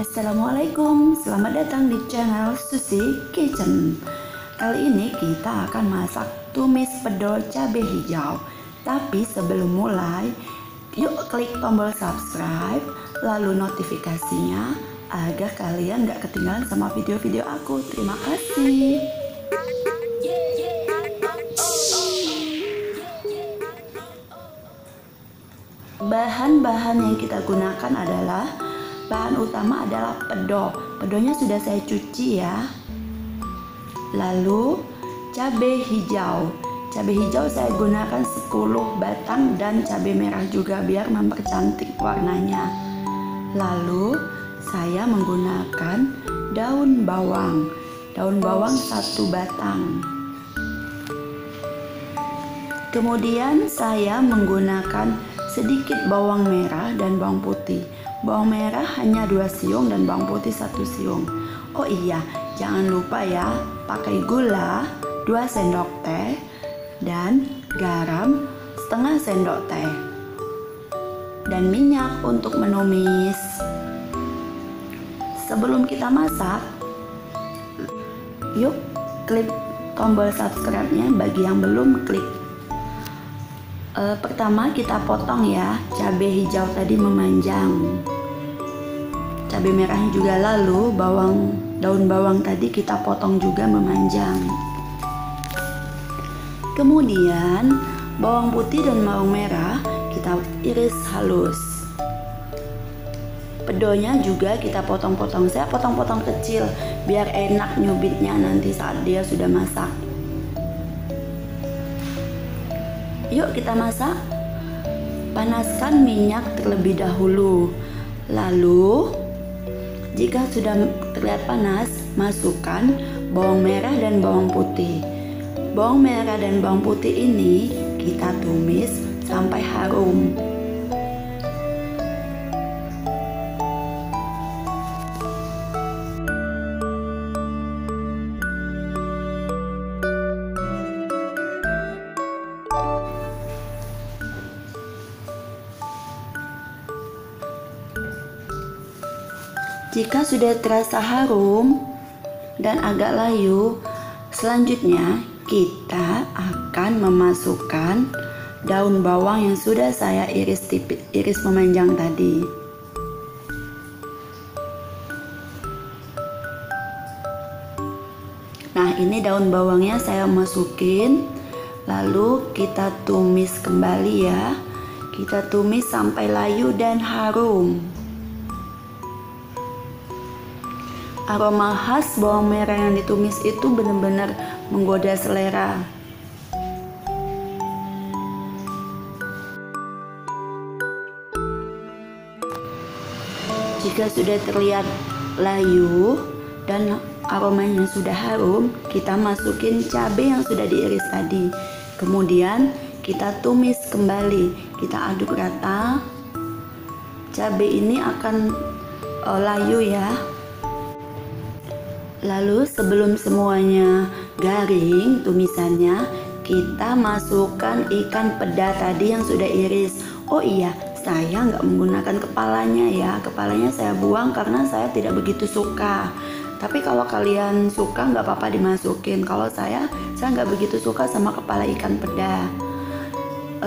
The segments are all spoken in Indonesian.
Assalamualaikum, selamat datang di channel Susi Kitchen. Kali ini kita akan masak tumis pedo cabai hijau. Tapi sebelum mulai, yuk klik tombol subscribe, lalu notifikasinya agar kalian gak ketinggalan sama video-video aku. Terima kasih. Bahan-bahan yang kita gunakan adalah bahan utama adalah pedo. Pedonya sudah saya cuci ya. Lalu cabai hijau. Cabai hijau saya gunakan 10 batang dan cabai merah juga biar mempercantik warnanya. Lalu saya menggunakan daun bawang. Daun bawang 1 batang. Kemudian saya menggunakan sedikit bawang merah dan bawang putih. Bawang merah hanya 2 siung dan bawang putih 1 siung. Oh iya, jangan lupa ya, pakai gula 2 sendok teh dan garam setengah sendok teh. Dan minyak untuk menumis. Sebelum kita masak, yuk klik tombol subscribe-nya bagi yang belum klik. Pertama kita potong ya, cabai hijau tadi memanjang, cabai merahnya juga, lalu daun bawang tadi kita potong juga memanjang. Kemudian bawang putih dan bawang merah kita iris halus. Pedonya juga kita potong-potong, saya potong-potong kecil biar enak nyubitnya nanti saat dia sudah masak. Yuk kita masak. Panaskan minyak terlebih dahulu. Lalu jika sudah terlihat panas, masukkan bawang merah dan bawang putih. Bawang merah dan bawang putih ini kita tumis sampai harum. Jika sudah terasa harum dan agak layu, selanjutnya kita akan memasukkan daun bawang yang sudah saya iris memanjang tadi. Nah, ini daun bawangnya saya masukin, lalu kita tumis kembali ya. Kita tumis sampai layu dan harum. Aroma khas bawang merah yang ditumis itu benar-benar menggoda selera. Jika sudah terlihat layu dan aromanya sudah harum, kita masukin cabai yang sudah diiris tadi. Kemudian kita tumis kembali, kita aduk rata. Cabai ini akan layu ya. Lalu sebelum semuanya garing tumisannya, kita masukkan ikan peda tadi yang sudah iris. Oh iya, saya nggak menggunakan kepalanya ya. Kepalanya saya buang karena saya tidak begitu suka. Tapi kalau kalian suka nggak apa-apa dimasukin. Kalau saya nggak begitu suka sama kepala ikan peda.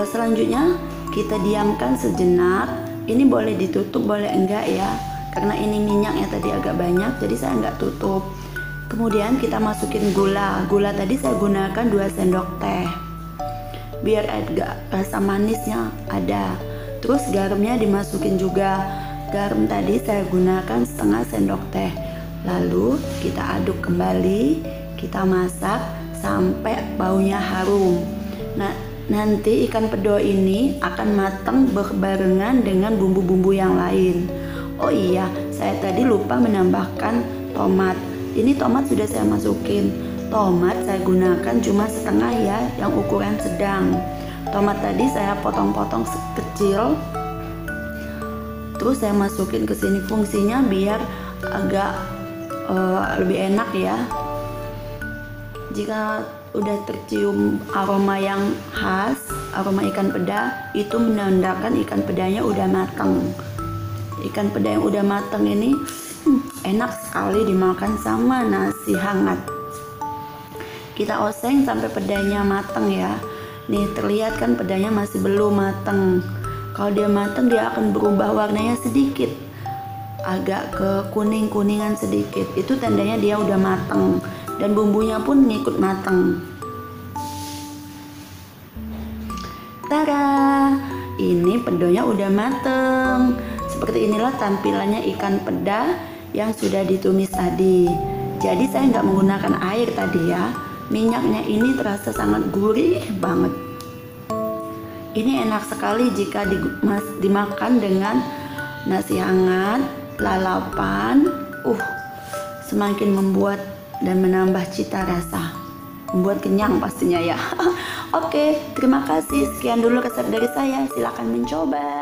Selanjutnya kita diamkan sejenak. Ini boleh ditutup, boleh enggak ya. Karena ini minyaknya tadi agak banyak, jadi saya nggak tutup. Kemudian kita masukin gula. Gula tadi saya gunakan 2 sendok teh biar agak rasa manisnya ada. Terus garamnya dimasukin juga. Garam tadi saya gunakan setengah sendok teh. Lalu kita aduk kembali, kita masak sampai baunya harum. Nah, nanti ikan pedo ini akan matang berbarengan dengan bumbu-bumbu yang lain. Oh iya, saya tadi lupa menambahkan tomat. Ini tomat sudah saya masukin. Tomat saya gunakan cuma setengah ya, yang ukuran sedang. Tomat tadi saya potong-potong kecil. Terus saya masukin ke sini, fungsinya biar agak lebih enak ya. Jika udah tercium aroma yang khas, aroma ikan peda, itu menandakan ikan pedanya udah matang. Ikan peda yang udah matang ini Enak sekali dimakan sama nasi hangat. Kita oseng sampai pedanya matang ya. Nih terlihat kan pedanya masih belum matang. Kalau dia matang dia akan berubah warnanya sedikit, agak ke kuning-kuningan sedikit. Itu tandanya dia udah matang dan bumbunya pun ngikut matang. Tara, ini pedonya udah mateng. Seperti inilah tampilannya ikan peda yang sudah ditumis tadi. Jadi saya nggak menggunakan air tadi ya. Minyaknya ini terasa sangat gurih banget. Ini enak sekali jika dimakan dengan nasi hangat, lalapan. Semakin membuat dan menambah cita rasa. Membuat kenyang pastinya ya. Oke, terima kasih. Sekian dulu resep dari saya. Silakan mencoba.